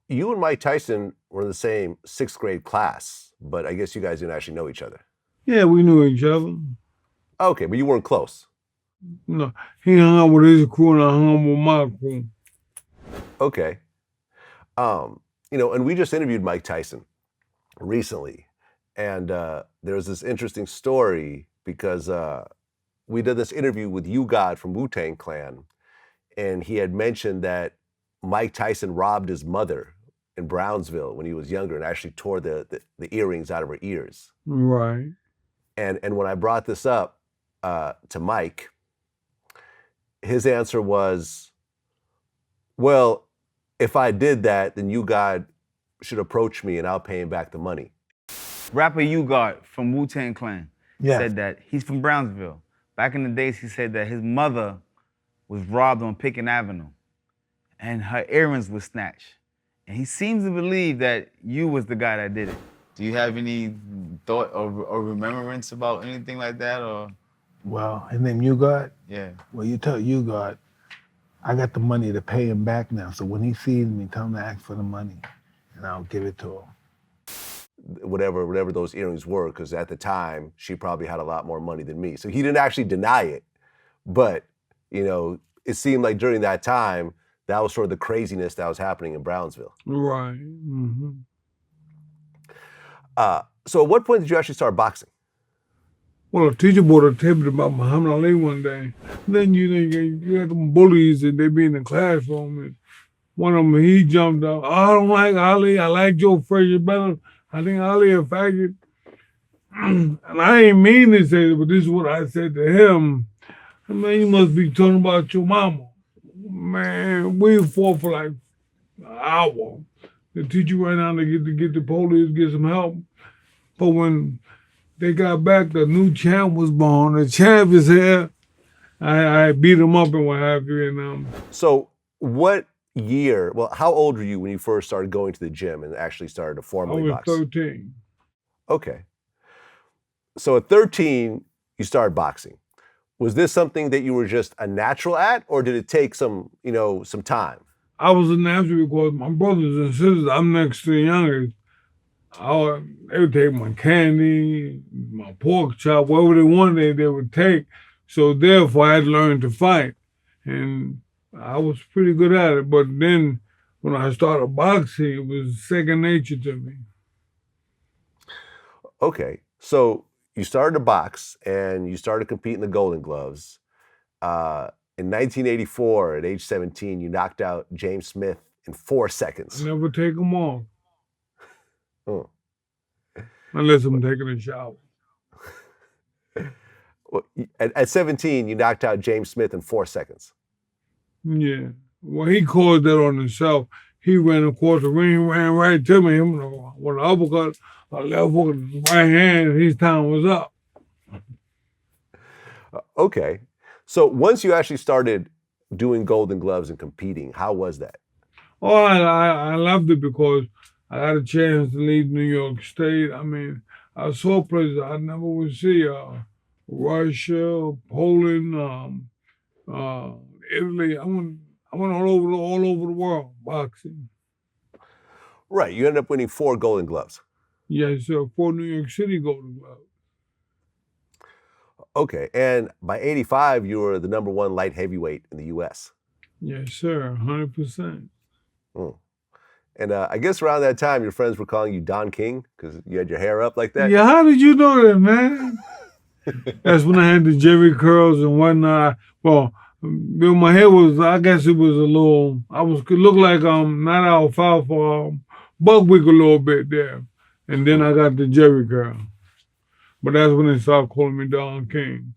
You and Mike Tyson were in the same sixth grade class, but I guess you guys didn't actually know each other. Yeah, we knew each other. Okay, but you weren't close. No, he hung out with his crew and I hung out with my crew. Okay. And we just interviewed Mike Tyson recently, and there's this interesting story because we did this interview with You God from Wu-Tang Clan, and he had mentioned that Mike Tyson robbed his mother in Brownsville when he was younger and actually tore the earrings out of her ears. Right. And when I brought this up to Mike, his answer was, well, if I did that, then You God should approach me and I'll pay him back the money. Rapper You God from Wu-Tang Clan Yes. said that he's from Brownsville. Back in the days, he said that his mother was robbed on Pickett Avenue and her earrings were snatched. And he seems to believe that you was the guy that did it. Do you have any thought or remembrance about anything like that, or? Well, his name You God. Yeah. Well, you tell You God, I got the money to pay him back now. So when he sees me, tell him to ask for the money, and I'll give it to him. Whatever those earrings were, because at the time she probably had a lot more money than me. So he didn't actually deny it, but it seemed like during that time that was sort of the craziness that was happening in Brownsville. Right. Mm-hmm. So at what point did you actually start boxing? Well, a teacher brought a tape about Muhammad Ali one day. Then you had them bullies and they be in the classroom. And one of them, he jumped up. I don't like Ali. I like Joe Frazier better. I think Ali a faggot. And I ain't mean to say it, but this is what I said to him. I mean, you must be talking about your mama. Man, we fought for like an hour. The teacher ran out to get the police, get some help. But when they got back, the new champ was born. The champ is here. I beat him up and what have you. And So what year, how old were you when you first started going to the gym and actually started to I formally was box? 13. Okay. So at 13, you started boxing. Was this something that you were just a natural at, or did it take some time? I was a natural because my brothers and sisters, I'm next to the youngest. They would take my candy, my pork chop, whatever they wanted, they would take. So therefore, I had learned to fight. And I was pretty good at it. But then when I started boxing, it was second nature to me. Okay. So you started to box and you started competing the Golden Gloves. In 1984, at age 17, you knocked out James Smith in 4 seconds. I never take them off. Oh. Unless I'm taking a shower. Well, at 17, you knocked out James Smith in 4 seconds. Yeah. Well, he caused that on himself. He ran across the ring, ran right to me. With an uppercut, a left hook, right hand, his time was up. Okay. So once you actually started doing Golden Gloves and competing, how was that? Oh, I loved it because I had a chance to leave New York State. I mean, I saw places I never would see. Russia, Poland, Italy. I went all over the world boxing. Right. You ended up winning 4 Golden Gloves. Yes, sir. 4 New York City Golden Gloves. Okay. And by 85, you were the #1 light heavyweight in the U.S. Yes, sir. 100%. Mm. And I guess around that time, your friends were calling you Don King because you had your hair up like that. Yeah, how did you know that, man? That's when I had the Jerry curls and whatnot. Well, my hair was, I guess it was a little, could look like not alfalfa, buckwheat a little bit there. And then I got the Jerry curl. But that's when they started calling me Don King.